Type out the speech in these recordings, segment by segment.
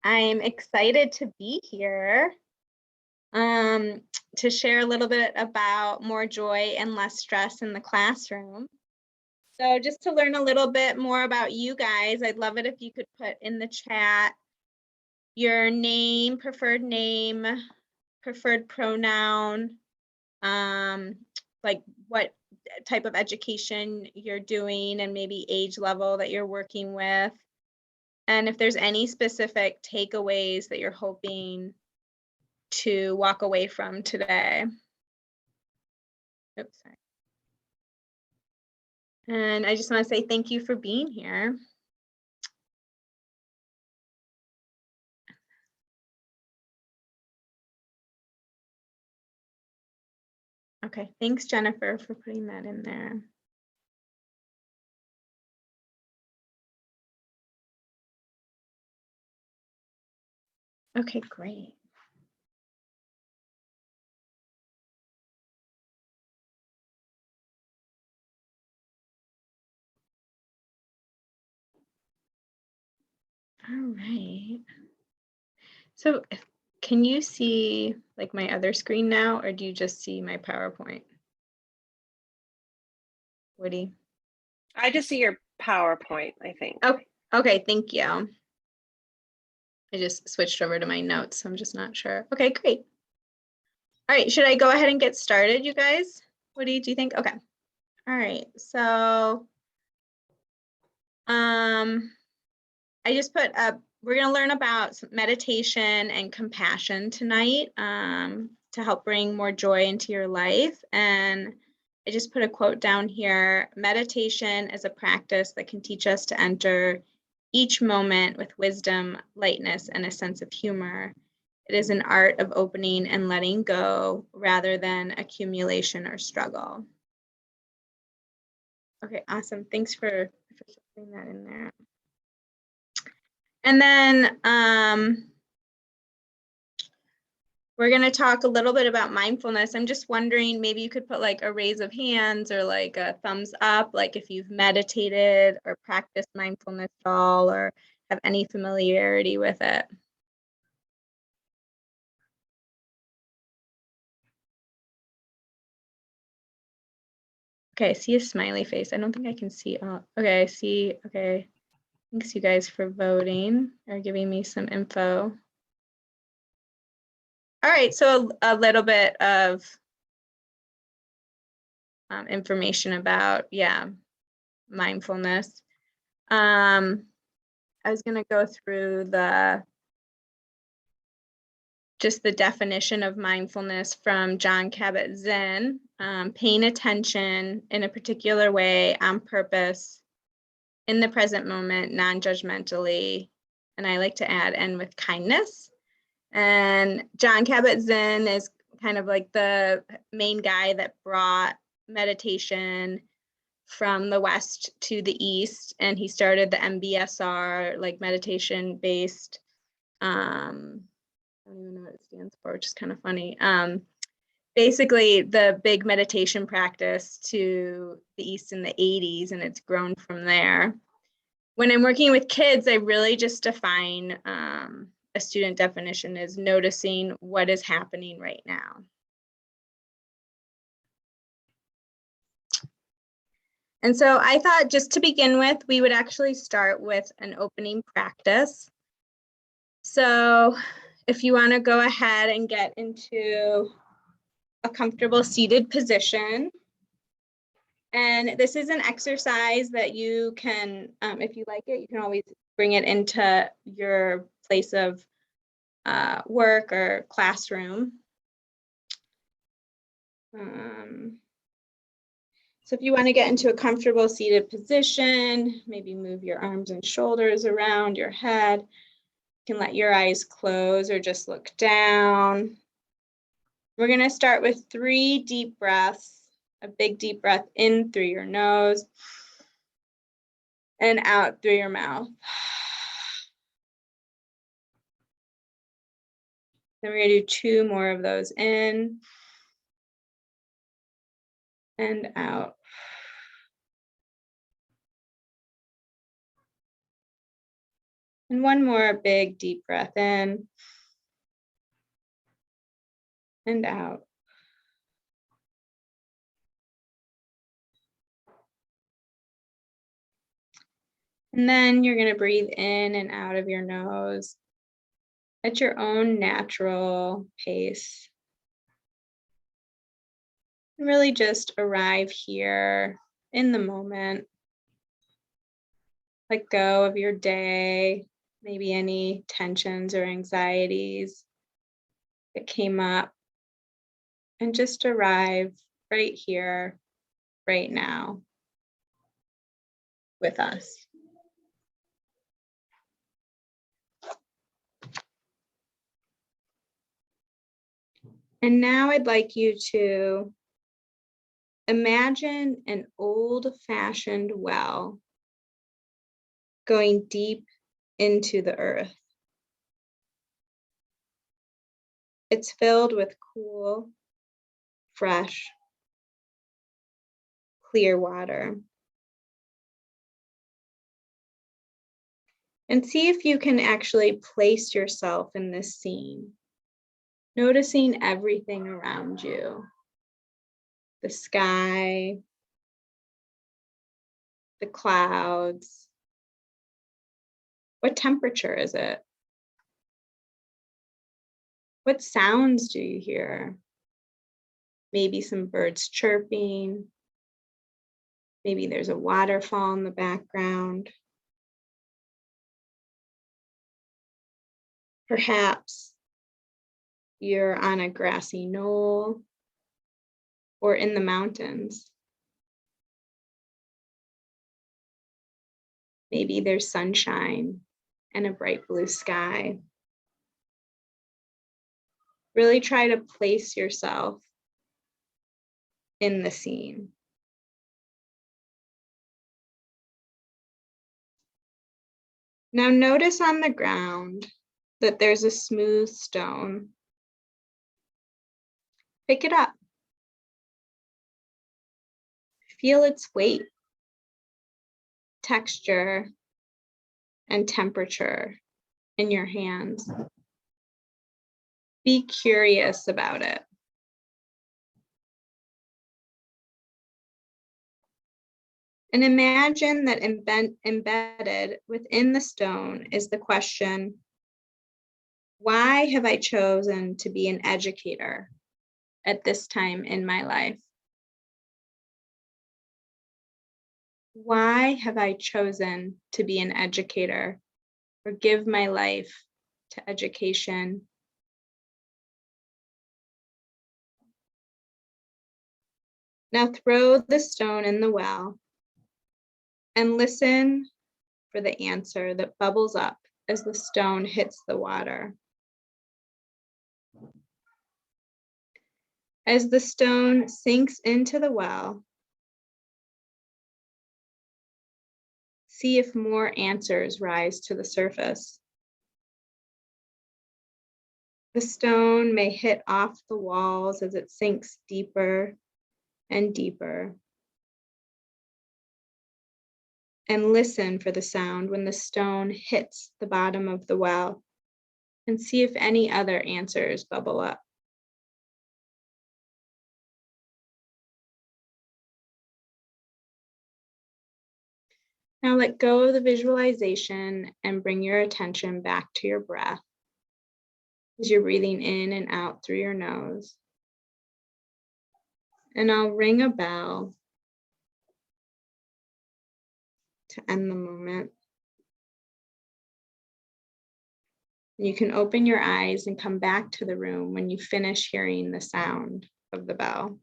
I'm excited to be here to share a little bit about more joy and less stress in the classroom. So just to learn a little bit more about you guys, I'd love it if you could put in the chat your name, preferred pronoun, like what type of education you're doing and maybe age level that you're working with. And if there's any specific takeaways that you're hoping to walk away from today. Oops, sorry. And I just want to say thank you for being here. Okay, thanks, Jennifer, for putting that in there. Okay, great. All right. So can you see like my other screen now, or do you just see my PowerPoint? Woody? I just see your PowerPoint, I think. Oh, okay, thank you. I just switched over to my notes, so I'm just not sure. Okay, great. All right, should I go ahead and get started, you guys? What do you think? Okay. All right, so I just put up, we're going to learn about meditation and compassion tonight to help bring more joy into your life. And I just put a quote down here: meditation is a practice that can teach us to enter each moment with wisdom, lightness, and a sense of humor. It is an art of opening and letting go rather than accumulation or struggle. Okay, awesome. Thanks for putting that in there. And then we're going to talk a little bit about mindfulness. I'm just wondering, maybe you could put like a raise of hands or like a thumbs up, like if you've meditated or practiced mindfulness at all or have any familiarity with it. Okay, I see a smiley face. I don't think I can see all. Okay, I see. Okay. Thanks you guys for voting or giving me some info. All right, so a little bit of information about, mindfulness. I was going to go through just the definition of mindfulness from Jon Kabat-Zinn. Paying attention in a particular way on purpose, in the present moment, non-judgmentally, and I like to add, and with kindness. And Jon Kabat-Zinn is kind of like the main guy that brought meditation from the West to the East, and he started the MBSR, like meditation-based, I don't even know what it stands for, which is kind of funny. Basically, the big meditation practice to the East in the 80s, and it's grown from there. When I'm working with kids, I really just define a student definition as noticing what is happening right now. And so I thought, just to begin with, we would actually start with an opening practice. So if you want to go ahead and get into a comfortable seated position. And this is an exercise that you can, if you like it, you can always bring it into your place of work or classroom. So if you want to get into a comfortable seated position, maybe move your arms and shoulders around your head. You can let your eyes close or just look down. We're going to start with 3 deep breaths. A big deep breath in through your nose and out through your mouth. Then we're going to do 2 more of those in and out. And one more big deep breath in and out. And then you're going to breathe in and out of your nose at your own natural pace. And really just arrive here in the moment. Let go of your day, maybe any tensions or anxieties that came up, and just arrive right here, right now with us. And now I'd like you to imagine an old-fashioned well going deep into the earth. It's filled with cool, fresh, clear water. And see if you can actually place yourself in this scene, noticing everything around you. The sky, the clouds. What temperature is it? What sounds do you hear? Maybe some birds chirping. Maybe there's a waterfall in the background. Perhaps you're on a grassy knoll or in the mountains. Maybe there's sunshine and a bright blue sky. Really try to place yourself in the scene. Now notice on the ground that there's a smooth stone. Pick it up. Feel its weight, texture, and temperature in your hands. Be curious about it. And imagine that embedded within the stone is the question, why have I chosen to be an educator at this time in my life? Why have I chosen to be an educator or give my life to education? Now throw the stone in the well and listen for the answer that bubbles up as the stone hits the water. As the stone sinks into the well, see if more answers rise to the surface. The stone may hit off the walls as it sinks deeper and deeper. And listen for the sound when the stone hits the bottom of the well, and see if any other answers bubble up. Now let go of the visualization and bring your attention back to your breath as you're breathing in and out through your nose. And I'll ring a bell to end the moment. You can open your eyes and come back to the room when you finish hearing the sound of the bell.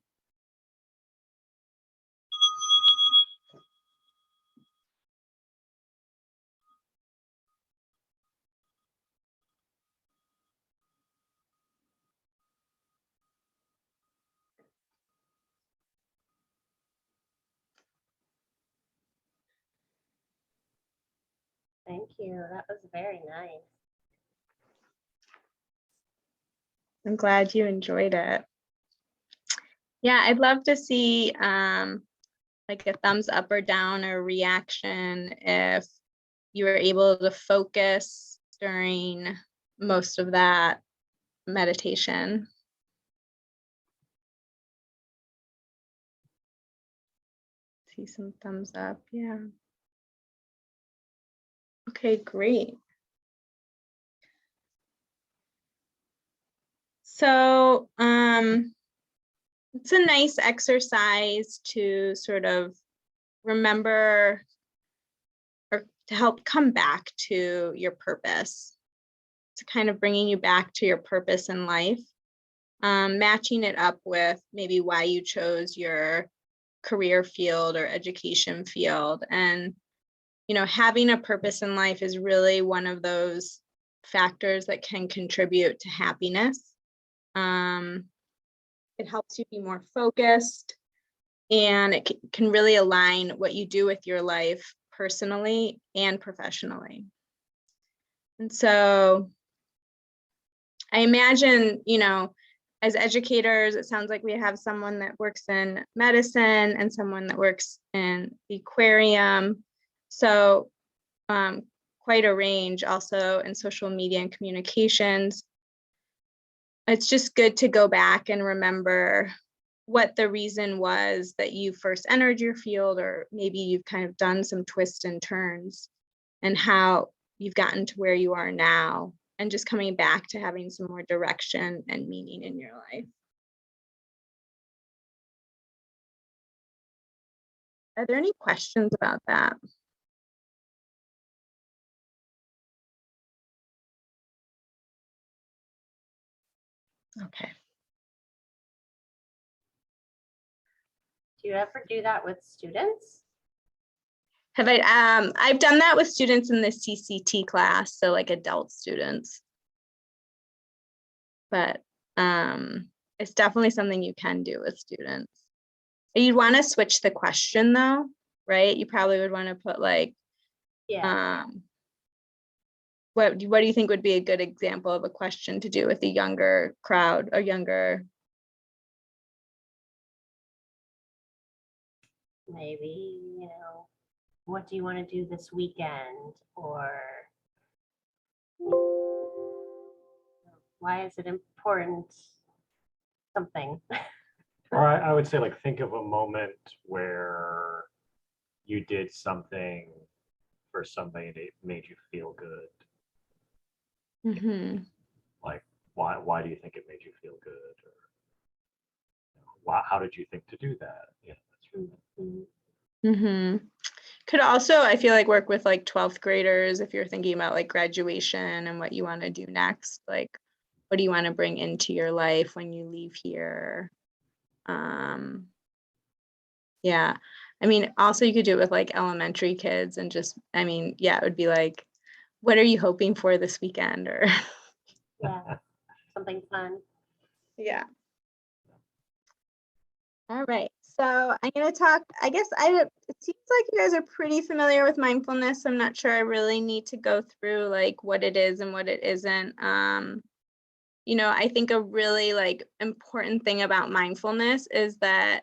Thank you. That was very nice. I'm glad you enjoyed it. Yeah, I'd love to see like a thumbs up or down or reaction if you were able to focus during most of that meditation. See some thumbs up. Yeah. Okay, great. So it's a nice exercise to sort of remember or to help come back to your purpose. It's kind of bringing you back to your purpose in life, matching it up with maybe why you chose your career field or education field. And, you know, having a purpose in life is really one of those factors that can contribute to happiness. It helps you be more focused, and it can really align what you do with your life personally and professionally. And so I imagine, you know, as educators, it sounds like we have someone that works in medicine and someone that works in the aquarium. So quite a range also in social media and communications. It's just good to go back and remember what the reason was that you first entered your field, or maybe you've kind of done some twists and turns and how you've gotten to where you are now, and just coming back to having some more direction and meaning in your life. Are there any questions about that? Okay. Do you ever do that with students? Have I, I've done that with students in the CCT class, so like adult students. But it's definitely something you can do with students. You'd want to switch the question though, right? You probably would want to put like, Yeah. what do you think would be a good example of a question to do with a younger crowd, or younger? Maybe, you know, what do you want to do this weekend? Or why is it important? Something. Or I would say, like, think of a moment where you did something for somebody and it made you feel good. Mm-hmm. Like, why do you think it made you feel good? Or, you know, how did you think to do that? Yeah, that's really Mm-hmm. Could also, I feel like, work with like 12th graders if you're thinking about like graduation and what you want to do next. Like, what do you want to bring into your life when you leave here? Yeah, I mean, also you could do it with like elementary kids and just, I mean, yeah, it would be like, what are you hoping for this weekend? Or Yeah. Something fun. yeah. All right, so I'm going to talk, I guess it seems like you guys are pretty familiar with mindfulness. I'm not sure I really need to go through like what it is and what it isn't. You know, I think a really like important thing about mindfulness is that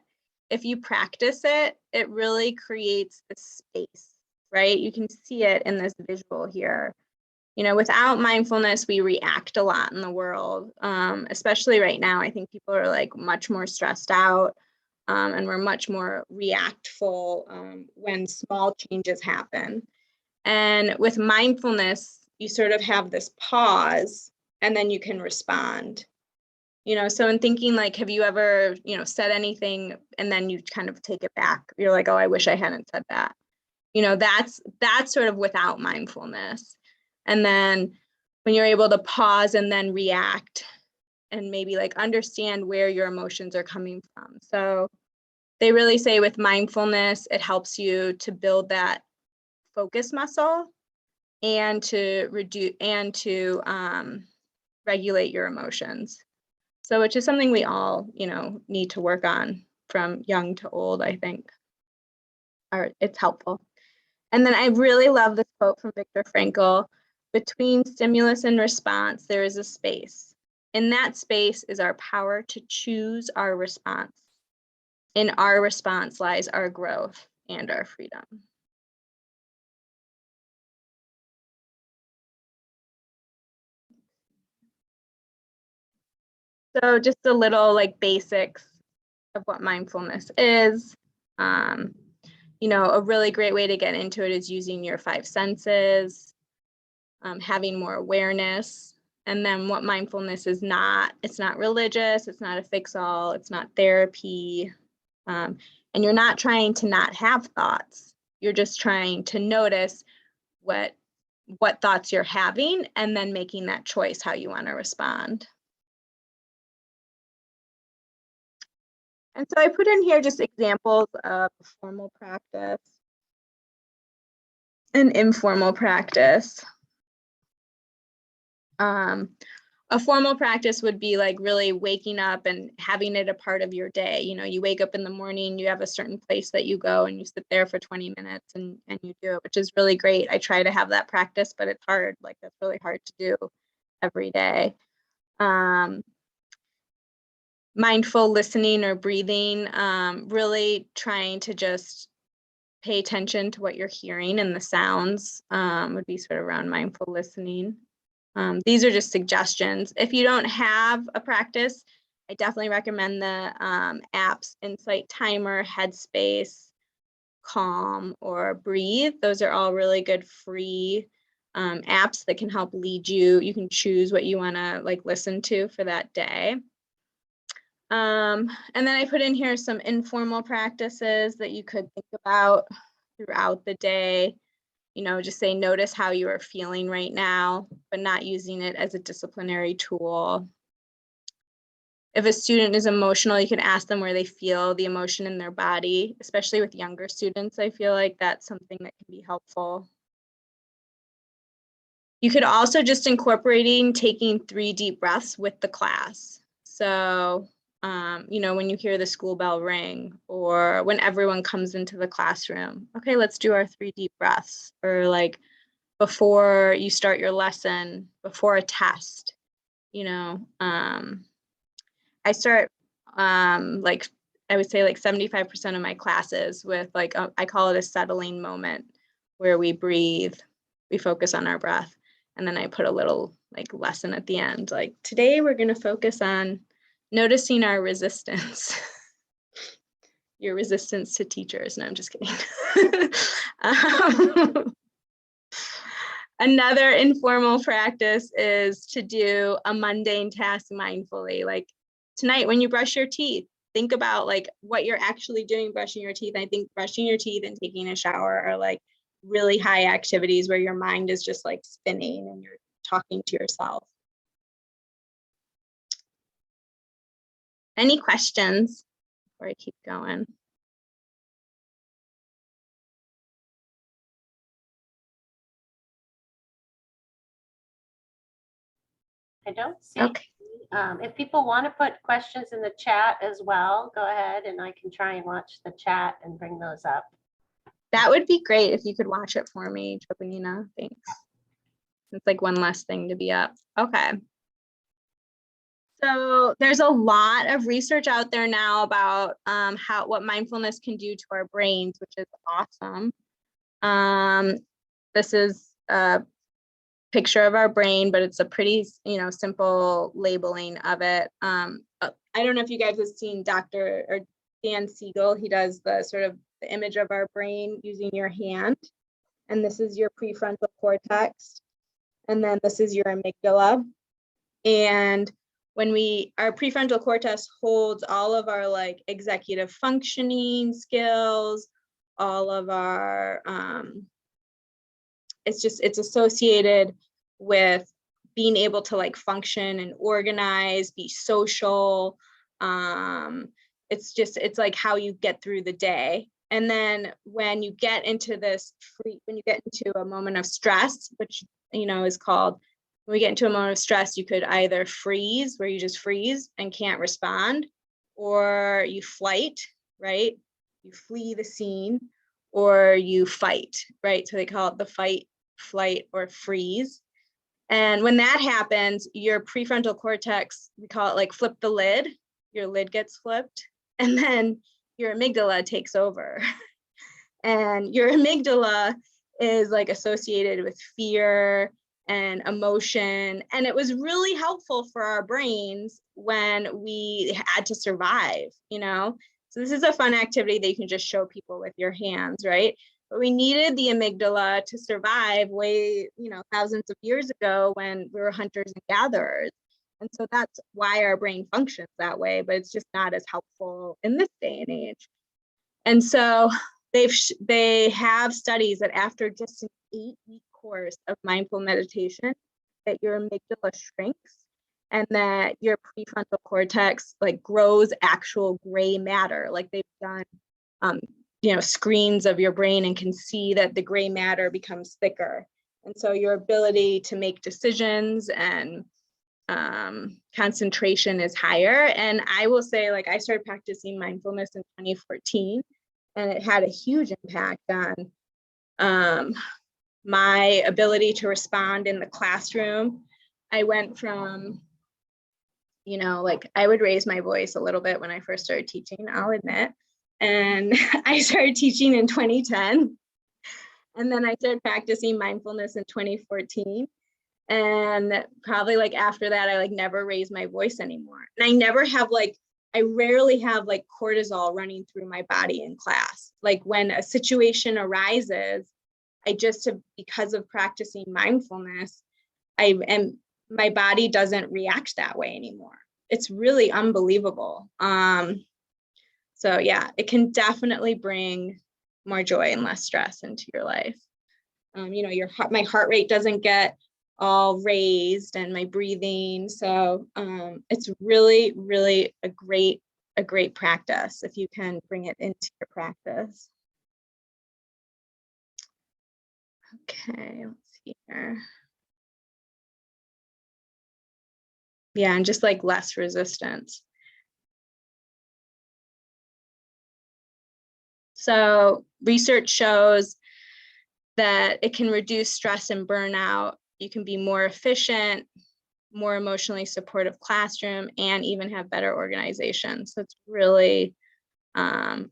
if you practice it, it really creates a space, right? You can see it in this visual here. You know, without mindfulness, we react a lot in the world, especially right now. I think people are like much more stressed out, and we're much more reactful when small changes happen. And with mindfulness, you sort of have this pause and then you can respond. You know, so in thinking like, have you ever, you know, said anything and then you kind of take it back? You're like, oh, I wish I hadn't said that. You know, that's sort of without mindfulness. And then when you're able to pause and then react and maybe like understand where your emotions are coming from. So they really say with mindfulness, it helps you to build that focus muscle and to reduce and to regulate your emotions. So, which is something we all, you know, need to work on from young to old, I think. Or it's helpful. And then I really love this quote from Viktor Frankl: between stimulus and response, there is a space. In that space is our power to choose our response. In our response lies our growth and our freedom. So just a little like basics of what mindfulness is. You know, a really great way to get into it is using your 5 senses, having more awareness. And then what mindfulness is not, it's not religious, it's not a fix-all, it's not therapy. And you're not trying to not have thoughts. You're just trying to notice what thoughts you're having and then making that choice how you want to respond. And so I put in here just examples of formal practice and informal practice. A formal practice would be like really waking up and having it a part of your day. You know, you wake up in the morning, you have a certain place that you go and you sit there for 20 minutes and you do it, which is really great. I try to have that practice, but it's hard. Like that's really hard to do every day. Mindful listening or breathing, really trying to just pay attention to what you're hearing and the sounds would be sort of around mindful listening. These are just suggestions. If you don't have a practice, I definitely recommend the apps Insight Timer, Headspace, Calm, or Breathe. Those are all really good free apps that can help lead you. You can choose what you want to like listen to for that day. And then I put in here some informal practices that you could think about throughout the day. You know, just say, notice how you are feeling right now, but not using it as a disciplinary tool. If a student is emotional, you can ask them where they feel the emotion in their body, especially with younger students. I feel like that's something that can be helpful. You could also just incorporating taking 3 deep breaths with the class. So, you know, when you hear the school bell ring or when everyone comes into the classroom, okay, let's do our 3 deep breaths. Or like before you start your lesson, before a test, you know, I start like, I would say like 75% of my classes with like, I call it a settling moment where we breathe, we focus on our breath. And then I put a little like lesson at the end, like today we're going to focus on noticing our resistance. Your resistance to teachers. No, I'm just kidding. Another informal practice is to do a mundane task mindfully. Like tonight when you brush your teeth, think about like what you're actually doing brushing your teeth. I think brushing your teeth and taking a shower are like really high activities where your mind is just like spinning and you're talking to yourself. Any questions before I keep going? I don't see. Okay. If people want to put questions in the chat as well, go ahead and I can try and watch the chat and bring those up. That would be great if you could watch it for me, Tropinina. Thanks. It's like one less thing to be up. Okay. So there's a lot of research out there now about what mindfulness can do to our brains, which is awesome. This is a picture of our brain, but it's a pretty, you know, simple labeling of it. I don't know if you guys have seen Dr. or Dan Siegel. He does the sort of the image of our brain using your hand. And this is your prefrontal cortex. And then this is your amygdala. And when our prefrontal cortex holds all of our like executive functioning skills, all of our, it's associated with being able to like function and organize, be social. It's like how you get through the day. And then when you get into when you get into a moment of stress, which, you know, is called, when we get into a moment of stress, you could either freeze, where you just freeze and can't respond, or you flight, right? You flee the scene, or you fight, right? So they call it the fight, flight, or freeze. And when that happens, your prefrontal cortex, we call it like flip the lid, your lid gets flipped, and then your amygdala takes over. And your amygdala is like associated with fear and emotion. And it was really helpful for our brains when we had to survive, you know? So this is a fun activity that you can just show people with your hands, right? But we needed the amygdala to survive way, you know, thousands of years ago when we were hunters and gatherers. And so that's why our brain functions that way, but it's just not as helpful in this day and age. And so they have studies that after just an 8-week course of mindful meditation, that your amygdala shrinks and that your prefrontal cortex like grows actual gray matter. Like they've done, you know, screens of your brain and can see that the gray matter becomes thicker. And so your ability to make decisions and concentration is higher. And I will say, like, I started practicing mindfulness in 2014, and it had a huge impact on my ability to respond in the classroom. I went from, you know, like I would raise my voice a little bit when I first started teaching, I'll admit. And I started teaching in 2010. And then I started practicing mindfulness in 2014. And probably like after that, I like never raised my voice anymore. And I never have like, I rarely have like cortisol running through my body in class. Like when a situation arises, I just, because of practicing mindfulness, my body doesn't react that way anymore. It's really unbelievable. So yeah, it can definitely bring more joy and less stress into your life. You know, my heart rate doesn't get all raised and my breathing. So it's really, really a great practice if you can bring it into your practice. Okay, let's see here. Yeah, and just like less resistance. So research shows that it can reduce stress and burnout. You can be more efficient, more emotionally supportive classroom, and even have better organization. So it's really,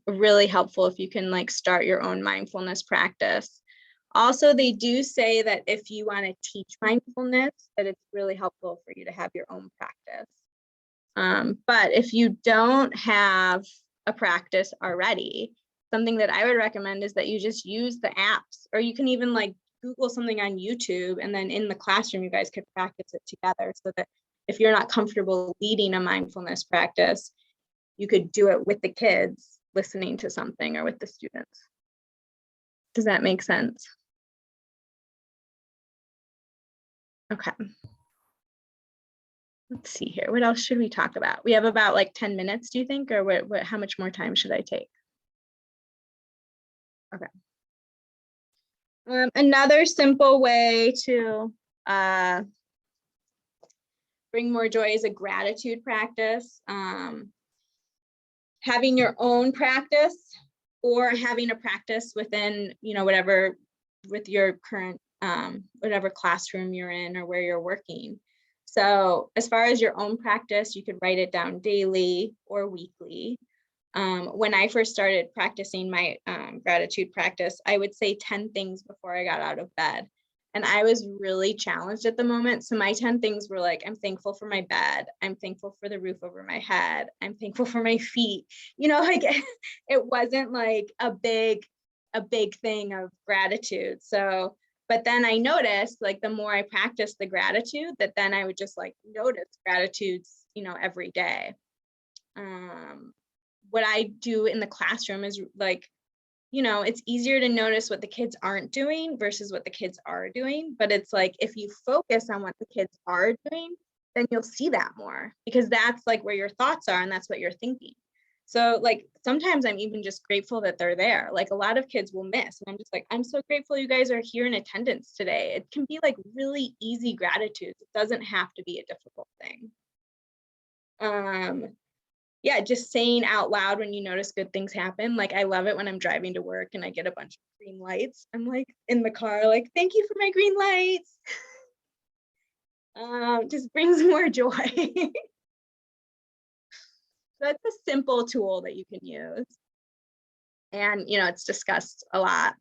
really helpful if you can like start your own mindfulness practice. Also, they do say that if you want to teach mindfulness, that it's really helpful for you to have your own practice. But if you don't have a practice already, something that I would recommend is that you just use the apps, or you can even like Google something on YouTube, and then in the classroom, you guys could practice it together, so that if you're not comfortable leading a mindfulness practice, you could do it with the kids listening to something or with the students. Does that make sense? Okay. Let's see here. What else should we talk about? We have about like 10 minutes, do you think? Or how much more time should I take? Okay. Another simple way to bring more joy is a gratitude practice. Having your own practice, or having a practice within, you know, whatever, with your current, whatever classroom you're in or where you're working. So as far as your own practice, you could write it down daily or weekly. When I first started practicing my gratitude practice, I would say 10 things before I got out of bed. And I was really challenged at the moment. So my 10 things were like, I'm thankful for my bed. I'm thankful for the roof over my head. I'm thankful for my feet. You know, like it wasn't like a big thing of gratitude. So, but then I noticed, like, the more I practiced the gratitude, that then I would just like notice gratitudes, you know, every day. What I do in the classroom is like, you know, it's easier to notice what the kids aren't doing versus what the kids are doing. But it's like, if you focus on what the kids are doing, then you'll see that more, because that's like where your thoughts are and that's what you're thinking. So like sometimes I'm even just grateful that they're there. Like a lot of kids will miss, and I'm just like, I'm so grateful you guys are here in attendance today. It can be like really easy gratitude. It doesn't have to be a difficult thing. Yeah, just saying out loud when you notice good things happen. Like I love it when I'm driving to work and I get a bunch of green lights. I'm like in the car, like, thank you for my green lights. Just brings more joy. That's a simple tool that you can use. And, you know, it's discussed a lot.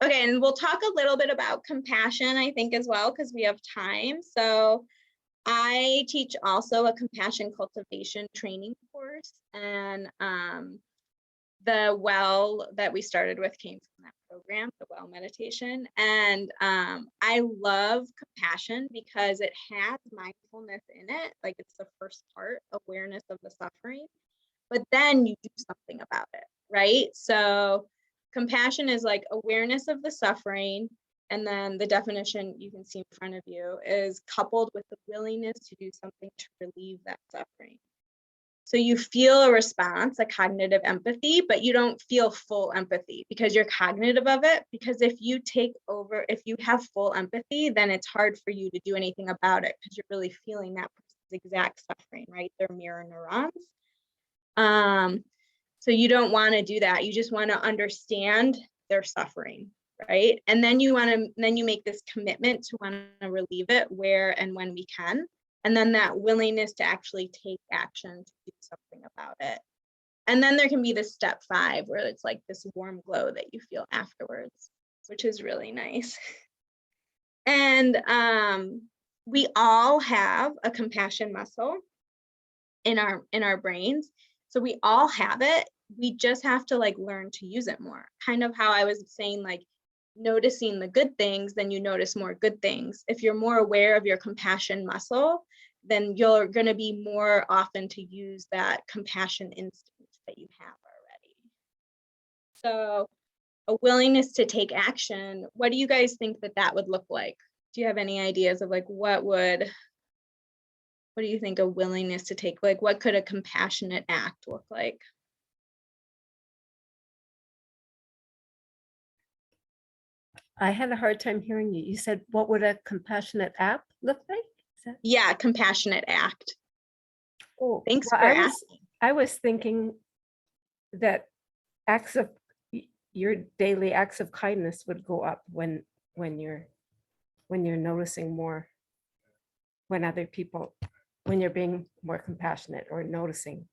Okay, and we'll talk a little bit about compassion, I think, as well, because we have time. So I teach also a compassion cultivation training course, and the well that we started with came from that program, the well meditation. And I love compassion because it has mindfulness in it. Like, it's the first part, awareness of the suffering, but then you do something about it, right? So compassion is like awareness of the suffering. And then the definition you can see in front of you is coupled with the willingness to do something to relieve that suffering. So you feel a response, a cognitive empathy, but you don't feel full empathy because you're cognitive of it. Because if you have full empathy, then it's hard for you to do anything about it because you're really feeling that person's exact suffering, right? They're mirror neurons. So you don't want to do that. You just want to understand their suffering, right? And then you make this commitment to want to relieve it where and when we can. And then that willingness to actually take action to do something about it. And then there can be this step 5 where it's like this warm glow that you feel afterwards, which is really nice. And we all have a compassion muscle in our brains. So we all have it. We just have to like learn to use it more. Kind of how I was saying, like noticing the good things, then you notice more good things. If you're more aware of your compassion muscle, then you're going to be more often to use that compassion instinct that you have already. So a willingness to take action, what do you guys think that would look like? Do you have any ideas of like what do you think a willingness to take, like what could a compassionate act look like? I had a hard time hearing you. You said, what would a compassionate app look like? Yeah, compassionate act. Oh, Thanks well, for asking. I was thinking that your daily acts of kindness would go up when you're noticing more, when you're being more compassionate or noticing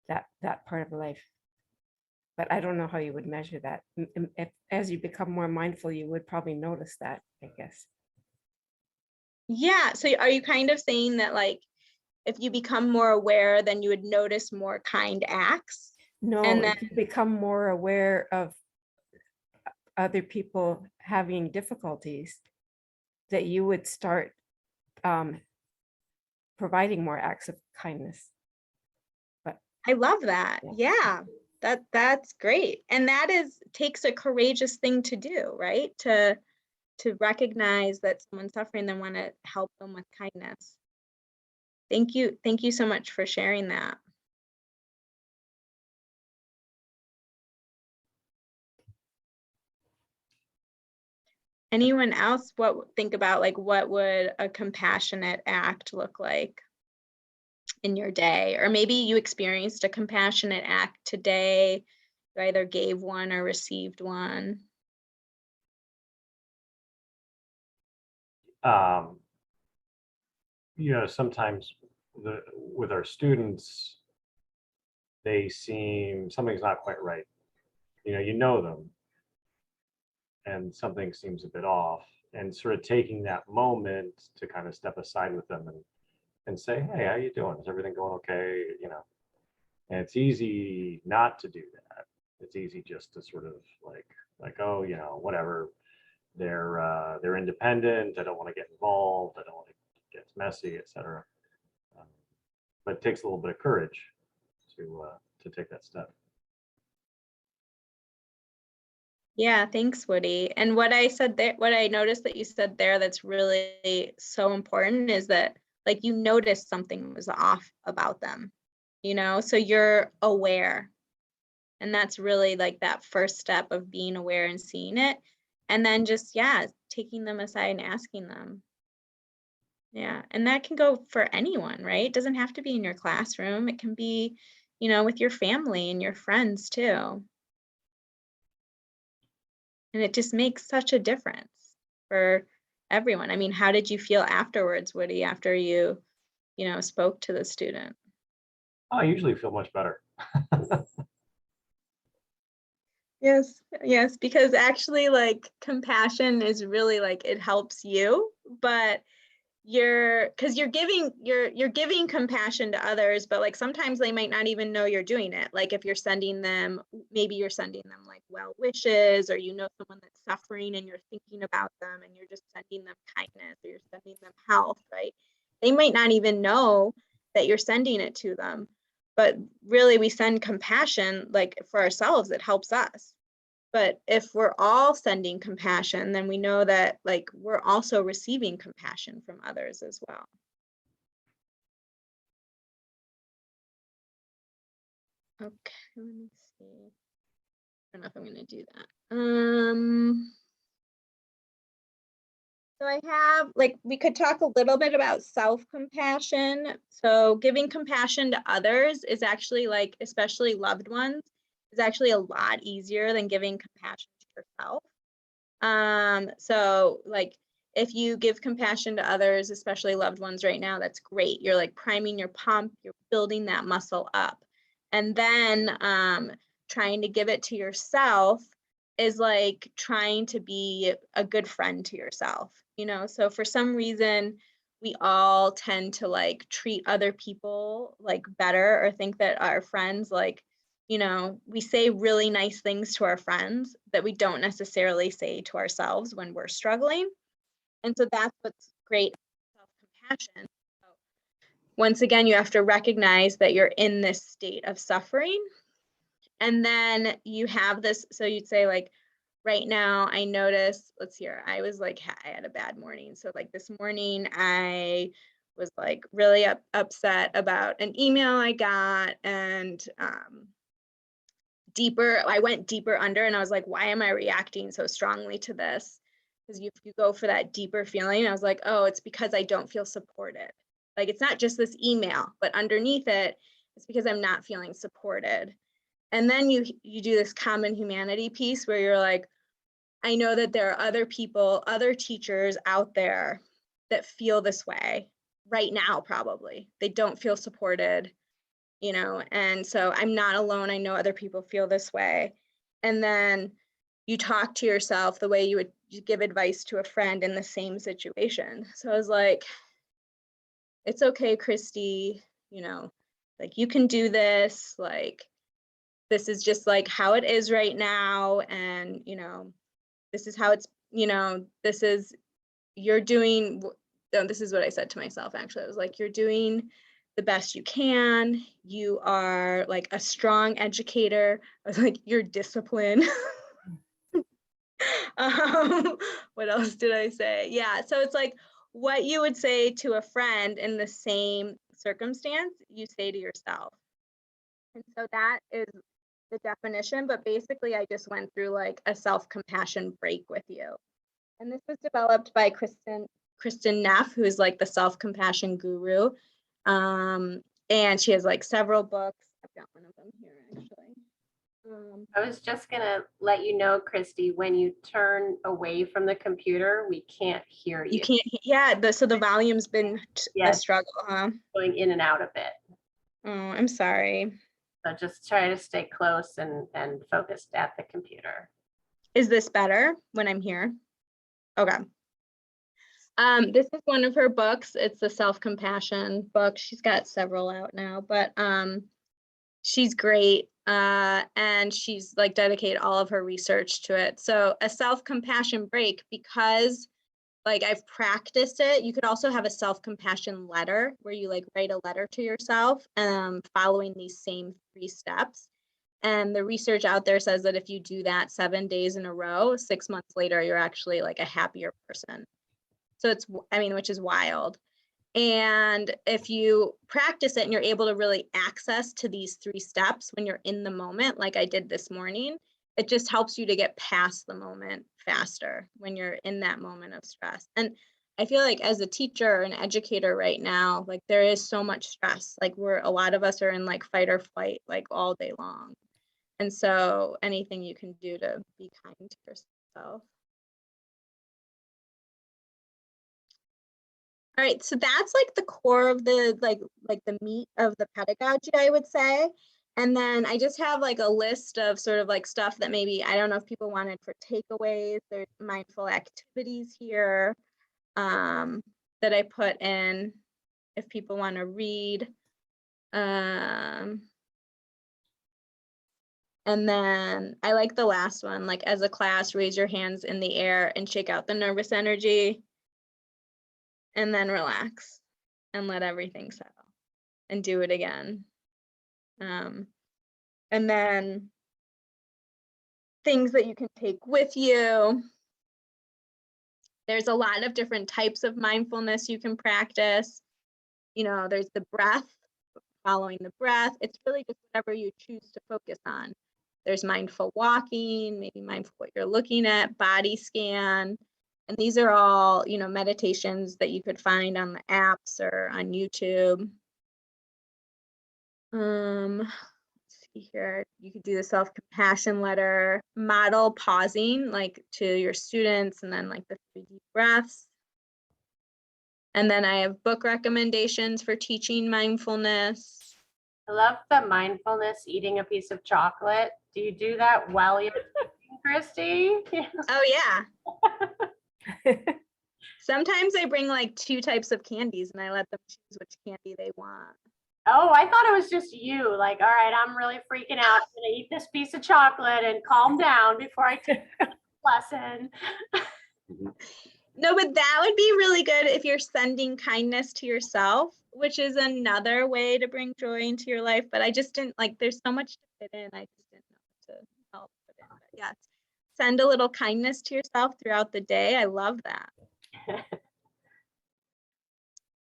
that part of life. But I don't know how you would measure that. As you become more mindful, you would probably notice that, I guess. Yeah, so are you kind of saying that like if you become more aware, then you would notice more kind acts? No, And then if you become more aware of other people having difficulties, that you would start providing more acts of kindness. But I love that. Yeah. Yeah, that's great. And that takes a courageous thing to do, right? To recognize that someone's suffering, then want to help them with kindness. Thank you so much for sharing that. Anyone else think about like what would a compassionate act look like in your day? Or maybe you experienced a compassionate act today. You either gave one or received one. Sometimes with our students, something's not quite right. You know them, and something seems a bit off, and sort of taking that moment to kind of step aside with them and say, hey, how you doing? Is everything going okay? And it's easy not to do that. It's easy just to sort of like, oh, whatever. They're independent. I don't want to get involved. I don't want to get messy, etc. But it takes a little bit of courage to take that step. Yeah, thanks, Woody. And what I said there, what I noticed that you said there that's really so important is that like you noticed something was off about them, so you're aware. And that's really like that first step of being aware and seeing it. And then just, taking them aside and asking them. Yeah. And that can go for anyone, right? It doesn't have to be in your classroom. It can be, with your family and your friends too. And it just makes such a difference for everyone. I mean, how did you feel afterwards, Woody, after you, spoke to the student? I usually feel much better. Yes, because actually like compassion is really like it helps you, but because you're giving compassion to others, but like sometimes they might not even know you're doing it. Like if you're sending them, maybe you're sending them like well wishes, or you know someone that's suffering and you're thinking about them and you're just sending them kindness, or you're sending them health, right? They might not even know that you're sending it to them, but really we send compassion like for ourselves, it helps us. But if we're all sending compassion, then we know that like we're also receiving compassion from others as well. Okay, let me see. I don't know if I'm going to do that. So I have, like, we could talk a little bit about self-compassion. So giving compassion to others is actually like, especially loved ones, is actually a lot easier than giving compassion to yourself. So like if you give compassion to others, especially loved ones right now, that's great. You're like priming your pump, you're building that muscle up. And then trying to give it to yourself is like trying to be a good friend to yourself, you know? So for some reason, we all tend to like treat other people like better, or think that our friends like, you know, we say really nice things to our friends that we don't necessarily say to ourselves when we're struggling. And so that's what's great about self-compassion. So once again, you have to recognize that you're in this state of suffering. And then you have this, so you'd say like, right now I notice, let's hear, I was like, I had a bad morning. So like this morning I was like really upset about an email I got, and I went deeper under, and I was like, why am I reacting so strongly to this? Because you go for that deeper feeling. I was like, oh, it's because I don't feel supported. Like it's not just this email, but underneath it, it's because I'm not feeling supported. And then you do this common humanity piece where you're like, I know that there are other people, other teachers out there that feel this way right now, probably. They don't feel supported, you know, and so I'm not alone. I know other people feel this way. And then you talk to yourself the way you would give advice to a friend in the same situation. So I was like, it's okay, Kristy, you know, like you can do this, like this is just like how it is right now. And, you know, this is how it's, you know, this is, you're doing, this is what I said to myself, actually. I was like, you're doing the best you can. You are like a strong educator. I was like, you're disciplined. What else did I say? Yeah, so it's like what you would say to a friend in the same circumstance, you say to yourself. And so that is the definition, but basically I just went through like a self-compassion break with you. And this was developed by Kristin Neff, who is like the self-compassion guru. And she has like several books. I've got one of them here actually. I was just gonna let you know, Kristy, when you turn away from the computer, we can't hear you. You can't, yeah, so the volume's been a Yes. struggle, huh? Going in and out a bit. Oh, I'm sorry. So just try to stay close and focused at the computer. Is this better when I'm here? Okay. This is one of her books. It's the self-compassion book. She's got several out now, but she's great. And she's like dedicated all of her research to it. So a self-compassion break, because like I've practiced it. You could also have a self-compassion letter where you like write a letter to yourself following these same 3 steps. And the research out there says that if you do that 7 days in a row, 6 months later, you're actually like a happier person. So it's, I mean, which is wild. And if you practice it and you're able to really access to these 3 steps when you're in the moment, like I did this morning, it just helps you to get past the moment faster when you're in that moment of stress. And I feel like as a teacher or an educator right now, like there is so much stress. Like a lot of us are in like fight or flight, like all day long. And so anything you can do to be kind to yourself. All right, so that's like the core of the like the meat of the pedagogy, I would say. And then I just have like a list of sort of like stuff that maybe, I don't know if people wanted for takeaways. There's mindful activities here that I put in if people want to read. And then I like the last one, like as a class, raise your hands in the air and shake out the nervous energy. And then relax and let everything settle and do it again. And then things that you can take with you. There's a lot of different types of mindfulness you can practice. You know, there's the breath, following the breath. It's really just whatever you choose to focus on. There's mindful walking, maybe mindful what you're looking at, body scan. And these are all, you know, meditations that you could find on the apps or on YouTube. Let's see here. You could do the self-compassion letter, model pausing, like to your students, and then like the 3 deep breaths. And then I have book recommendations for teaching mindfulness. I love the mindfulness eating a piece of chocolate. Do you do that while you're teaching, Kristy? Oh yeah. Sometimes I bring like 2 types of candies and I let them choose which candy they want. Oh, I thought it was just you. Like, all right, I'm really freaking out. I'm gonna eat this piece of chocolate and calm down before I take the lesson. No, but that would be really good if you're sending kindness to yourself, which is another way to bring joy into your life. But I just didn't like, there's so much to fit in. I just didn't know what to help put in. But yes, send a little kindness to yourself throughout the day. I love that.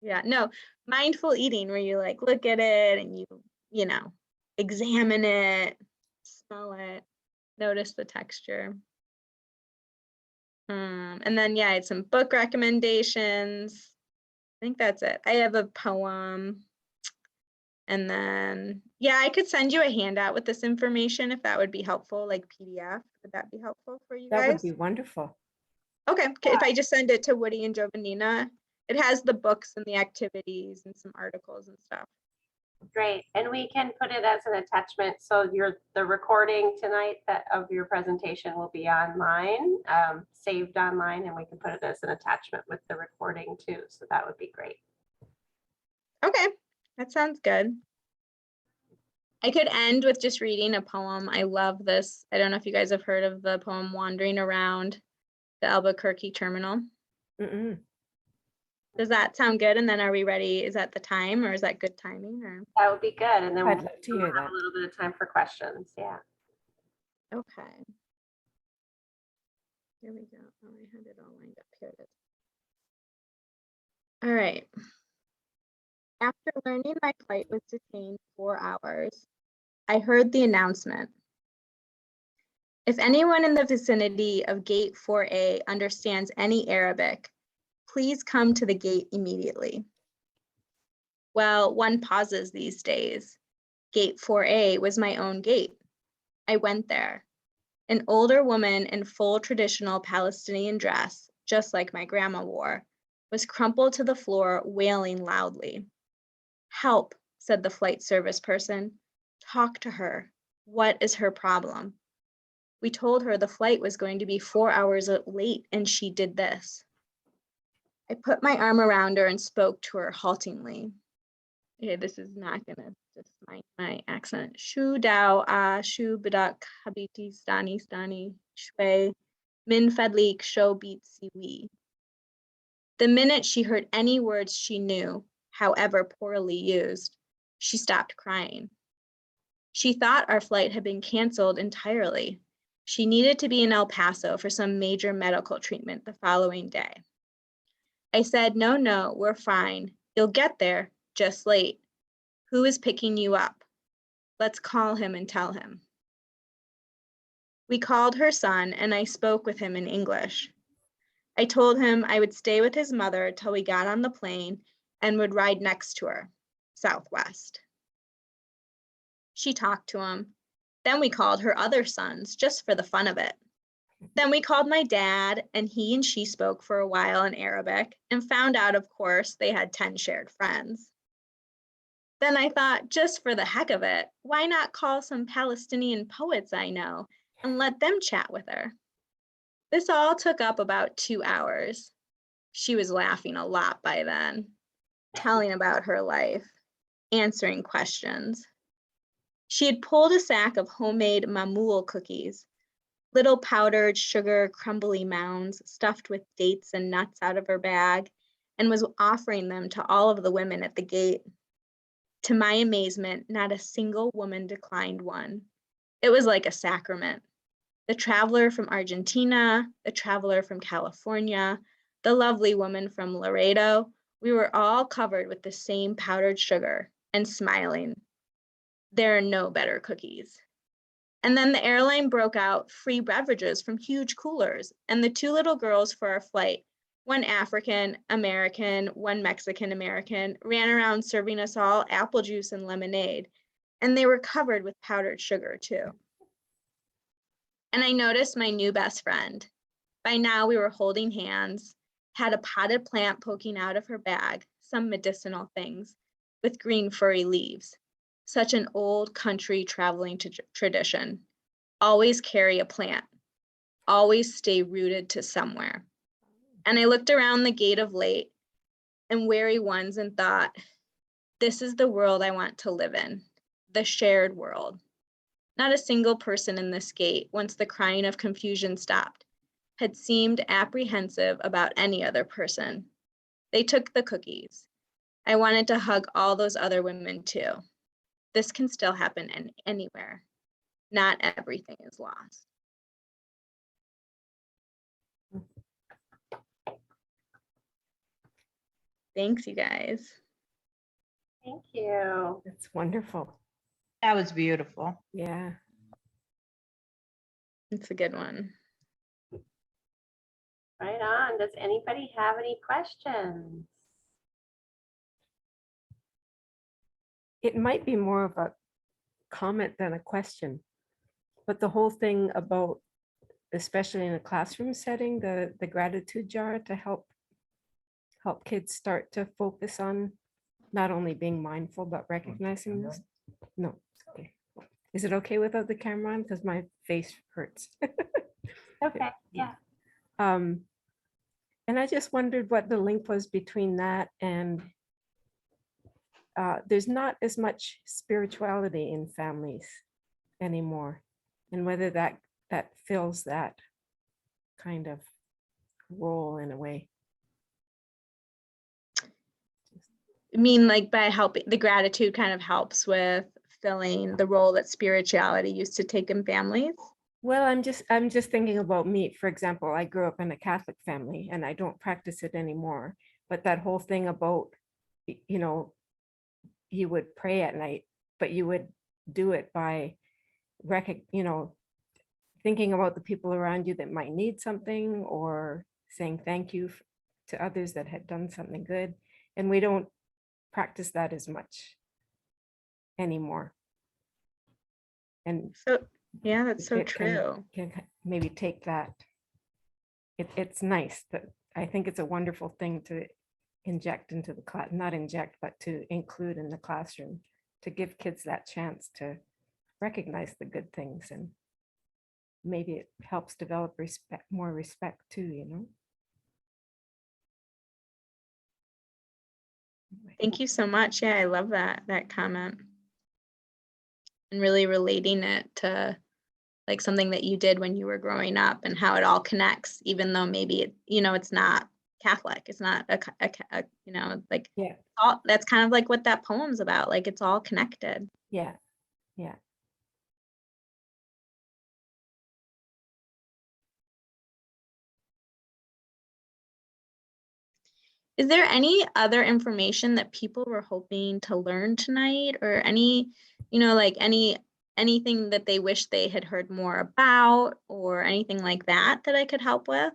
Yeah, no, mindful eating where you like look at it and you know, examine it, smell it, notice the texture. And then yeah, I had some book recommendations. I think that's it. I have a poem. And then yeah, I could send you a handout with this information if that would be helpful, like PDF. Would that be helpful for you That would guys? be wonderful. Okay, if I just send it to Woody and Giovannina, it has the books and the activities and some articles and stuff. Great. And we can put it as an attachment. So the recording tonight of your presentation will be online, saved online, and we can put it as an attachment with the recording too. So that would be great. Okay, that sounds good. I could end with just reading a poem. I love this. I don't know if you guys have heard of the poem Wandering Around the Albuquerque Terminal. Mm-mm. Does that sound good? And then are we ready? Is that the time or is that good timing? Or That would be good. And then I'd we'll love to hear have that. a little bit of time for questions. Yeah. okay. Here we go. Oh, I had it all lined up. Here it is. All right. After learning my flight was detained 4 hours, I heard the announcement. If anyone in the vicinity of Gate 4A understands any Arabic, please come to the gate immediately. Well, one pauses these days. Gate 4A was my own gate. I went there. An older woman in full traditional Palestinian dress, just like my grandma wore, was crumpled to the floor, wailing loudly. Help, said the flight service person. Talk to her. What is her problem? We told her the flight was going to be 4 hours late, and she did this. I put my arm around her and spoke to her haltingly. Okay, this is not gonna just my accent. Shu dao a shu badak habiti stani shwe min fadlik sho beat siwi. The minute she heard any words she knew, however poorly used, she stopped crying. She thought our flight had been canceled entirely. She needed to be in El Paso for some major medical treatment the following day. I said, no, we're fine. You'll get there, just late. Who is picking you up? Let's call him and tell him. We called her son and I spoke with him in English. I told him I would stay with his mother till we got on the plane and would ride next to her, Southwest. She talked to him. Then we called her other sons just for the fun of it. Then we called my dad and he and she spoke for a while in Arabic and found out, of course, they had 10 shared friends. Then I thought, just for the heck of it, why not call some Palestinian poets I know and let them chat with her? This all took up about 2 hours. She was laughing a lot by then, telling about her life, answering questions. She had pulled a sack of homemade mamoul cookies, little powdered sugar crumbly mounds stuffed with dates and nuts out of her bag, and was offering them to all of the women at the gate. To my amazement, not a single woman declined one. It was like a sacrament. The traveler from Argentina, the traveler from California, the lovely woman from Laredo, we were all covered with the same powdered sugar and smiling. There are no better cookies. And then the airline broke out free beverages from huge coolers, and the 2 little girls for our flight, one African American, one Mexican American, ran around serving us all apple juice and lemonade, and they were covered with powdered sugar too. And I noticed my new best friend. By now we were holding hands, had a potted plant poking out of her bag, some medicinal things, with green furry leaves. Such an old country traveling tradition. Always carry a plant. Always stay rooted to somewhere. And I looked around the gate of late and weary ones and thought, this is the world I want to live in, the shared world. Not a single person in this gate, once the crying of confusion stopped, had seemed apprehensive about any other person. They took the cookies. I wanted to hug all those other women too. This can still happen anywhere. Not everything is lost. Thanks, you guys. Thank you. That's wonderful. That was beautiful. Yeah. It's a good one. Right on. Does anybody have any questions? It might be more of a comment than a question, but the whole thing about, especially in a classroom setting, the gratitude jar to help kids start to focus on not only being mindful, but recognizing this. No, it's okay. Is it okay without the camera on? Because my face hurts. Okay, yeah. And I just wondered what the link was between that and there's not as much spirituality in families anymore, and whether that fills that kind of role in a way. I mean, like by helping, the gratitude kind of helps with filling the role that spirituality used to take in families. Well, I'm just thinking about me. For example, I grew up in a Catholic family and I don't practice it anymore. But that whole thing about, you know, you would pray at night, but you would do it by, thinking about the people around you that might need something, or saying thank you to others that had done something good. And we don't practice that as much anymore. And So, yeah, that's so it true. can maybe take that. It's nice that I think it's a wonderful thing to inject into the class, not inject, but to include in the classroom, to give kids that chance to recognize the good things, and maybe it helps develop more respect too, you know. Thank you so much. Yeah, I love that comment. And really relating it to like something that you did when you were growing up and how it all connects, even though maybe it's not Catholic. It's not like, Yeah, that's kind of like what that poem's about. Like it's all connected. yeah, yeah. Is there any other information that people were hoping to learn tonight, or any, like anything that they wish they had heard more about, or anything like that that I could help with?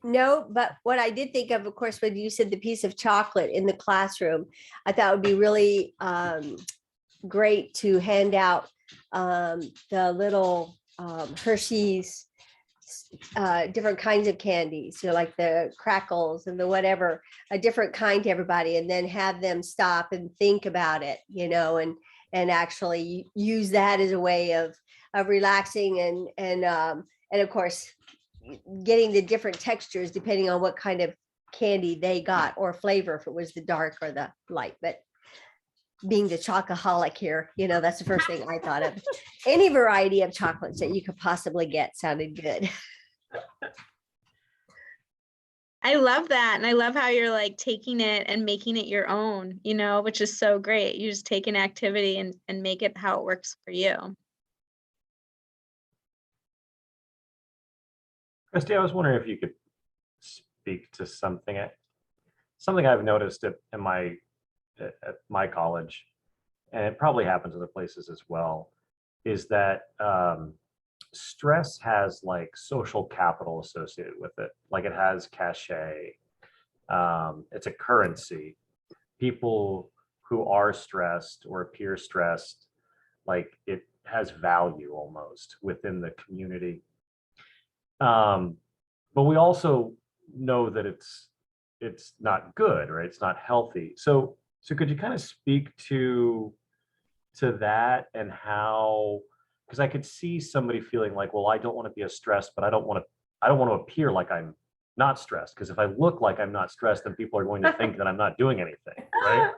No, but what I did think of course, when you said the piece of chocolate in the classroom, I thought it would be really great to hand out the little Hershey's different kinds of candies, like the crackles and the whatever, a different kind to everybody, and then have them stop and think about it, and actually use that as a way of relaxing and of course getting the different textures depending on what kind of candy they got or flavor, if it was the dark or the light. But being the chocoholic here, that's the first thing I thought of. Any variety of chocolates that you could possibly get sounded good. I love that. And I love how you're like taking it and making it your own, which is so great. You just take an activity and make it how it works for you. Kristy, I was wondering if you could speak to something I've noticed at my college, and it probably happens other places as well, is that stress has like social capital associated with it. Like it has cachet. It's a currency. People who are stressed or appear stressed, like it has value almost within the community. But we also know that it's not good, right? It's not healthy. So could you kind of speak to that and how, because I could see somebody feeling like, well, I don't want to be as stressed, but I don't want to appear like I'm not stressed. Because if I look like I'm not stressed, then people are going to think that I'm not doing anything, right?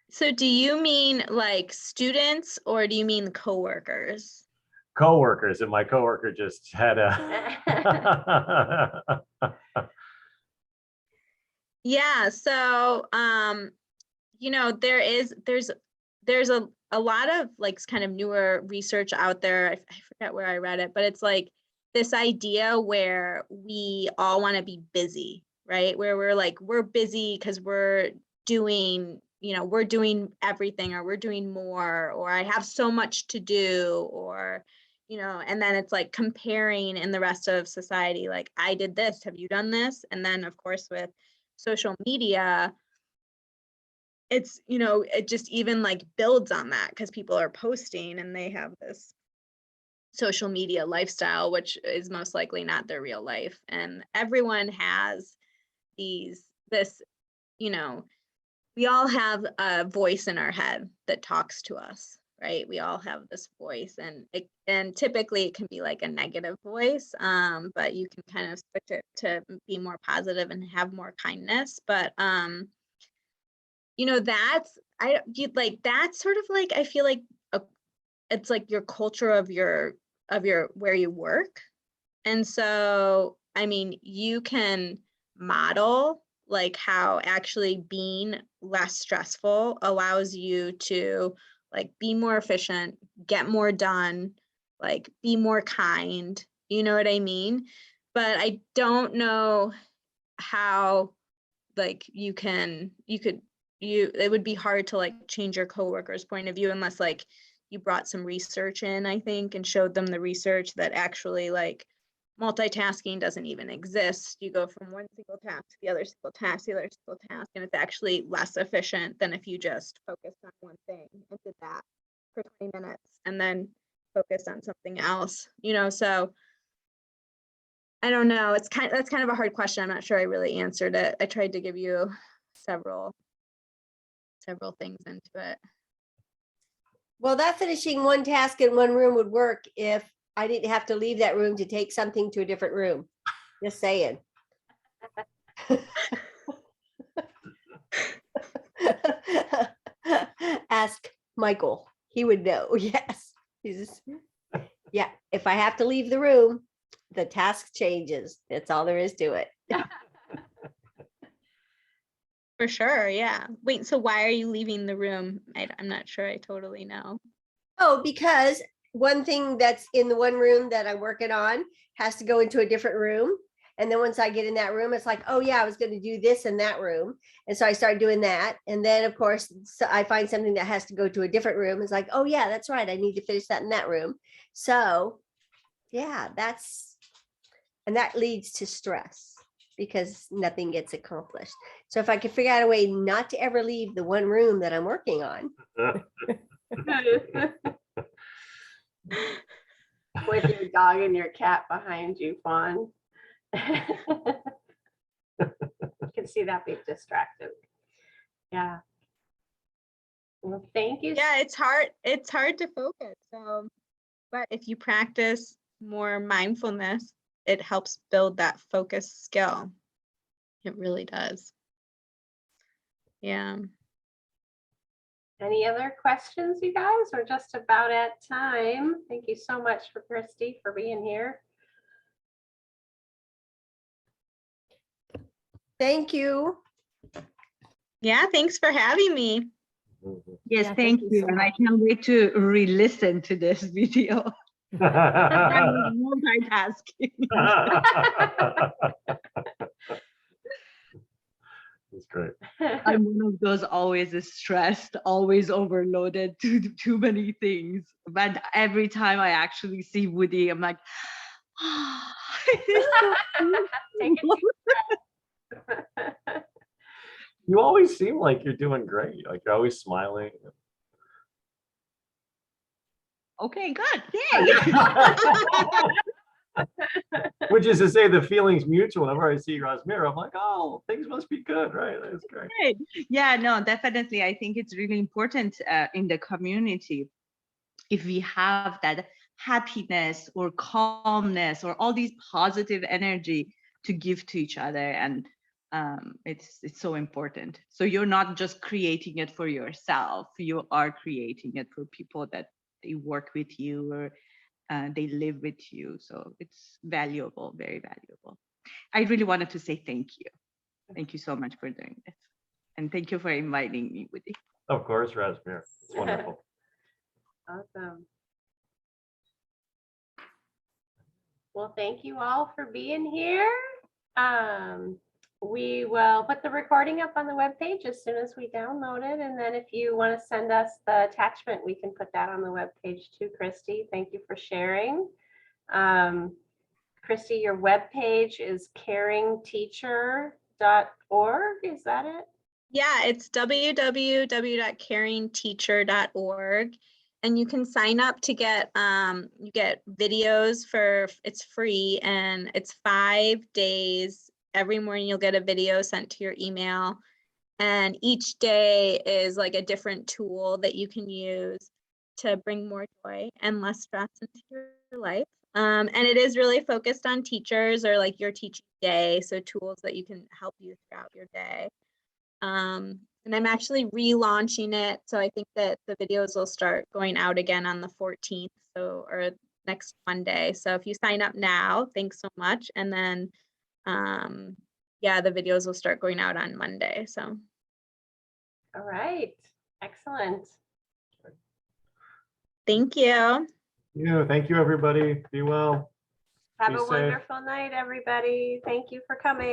So do you mean like students or do you mean coworkers? Coworkers, and my coworker just had a Yeah, so there's a lot of like kind of newer research out there. I forget where I read it, but it's like this idea where we all want to be busy, right? Where we're busy because we're doing everything, or we're doing more, or I have so much to do, or and then it's like comparing in the rest of society, like I did this, have you done this? And then of course with social media, it's it just even like builds on that because people are posting and they have this social media lifestyle, which is most likely not their real life. And everyone has this we all have a voice in our head that talks to us, right? We all have this voice, and typically it can be like a negative voice, but you can kind of switch it to be more positive and have more kindness. But that's sort of like, I feel like it's like your culture of your where you work. And so, I mean, you can model like how actually being less stressful allows you to like be more efficient, get more done, like be more kind, you know what I mean? But I don't know how like it would be hard to like change your coworker's point of view unless like you brought some research in, I think, and showed them the research that actually like multitasking doesn't even exist. You go from one single task to the other single task, and it's actually less efficient than if you just focused on one thing and did that for 20 minutes and then focused on something else, so I don't know. That's kind of a hard question. I'm not sure I really answered it. I tried to give you several things into it. Well, that finishing one task in one room would work if I didn't have to leave that room to take something to a different room. Just saying. Ask Michael. He would know. Yes. Yeah. If I have to leave the room, the task changes. That's all there is to it. For sure. Yeah. Wait, so why are you leaving the room? I'm not sure I totally know. Oh, because one thing that's in the one room that I'm working on has to go into a different room. And then once I get in that room, it's like, oh yeah, I was going to do this in that room. And so I started doing that. And then of course, so I find something that has to go to a different room. It's like, oh yeah, that's right. I need to finish that in that room. So yeah, and that leads to stress because nothing gets accomplished. So if I could figure out a way not to ever leave the one room that I'm working on. with your dog and your cat behind you, Fawn. You can see that being distracted. Yeah. Well, thank you. Yeah, it's hard to focus. So, but if you practice more mindfulness, it helps build that focus skill. It really does. Yeah. Any other questions, you guys? We're just about at time. Thank you so much for Kristy for being here. Thank you. Yeah, thanhanks for having me. Mhm. Yes, Yeah, thank you. so And I much. can't wait to re-listen to this video. I'm multitasking. That's great. I'm one of those always stressed, always overloaded, too many things. But every time I actually see Woody, I'm like, Take a deep breath. You always seem like you're doing great. Like you're always smiling. okay, good. Yay. Which is to say the feeling's mutual. Whenever I see Rosmira, I'm like, oh, things must be good, right? That's great. Right. Yeah, no, definitely. I think it's really important in the community if we have that happiness or calmness or all these positive energy to give to each other, and it's so important. So you're not just creating it for yourself, you are creating it for people that they work with you or they live with you. So it's valuable, very valuable. I really wanted to say thank you. Thank you so much for doing this. And thank you for inviting me, Woody. Of course, Rosmira. It's wonderful. Awesome. Well, thank you all for being here. We will put the recording up on the webpage as soon as we download it. And then if you want to send us the attachment, we can put that on the webpage too, Kristy. Thank you for sharing. Kristy, your webpage is caringteacher.org. Is that it? Yeah, it's www.caringteacher.org. And you can sign up to get you get videos it's free, and it's 5 days. Every morning you'll get a video sent to your email, and each day is like a different tool that you can use to bring more joy and less stress into your life. And it is really focused on teachers or like your teaching day, so tools that you can help you throughout your day. And I'm actually relaunching it, so I think that the videos will start going out again on the 14th, or next Monday. So if you sign up now, thanks so much. And then yeah, the videos will start going out on Monday. So All right. Excellent. thank you. Yeah, thank you, everybody. Be well. Have Be a safe. wonderful night, everybody. Thank you for coming.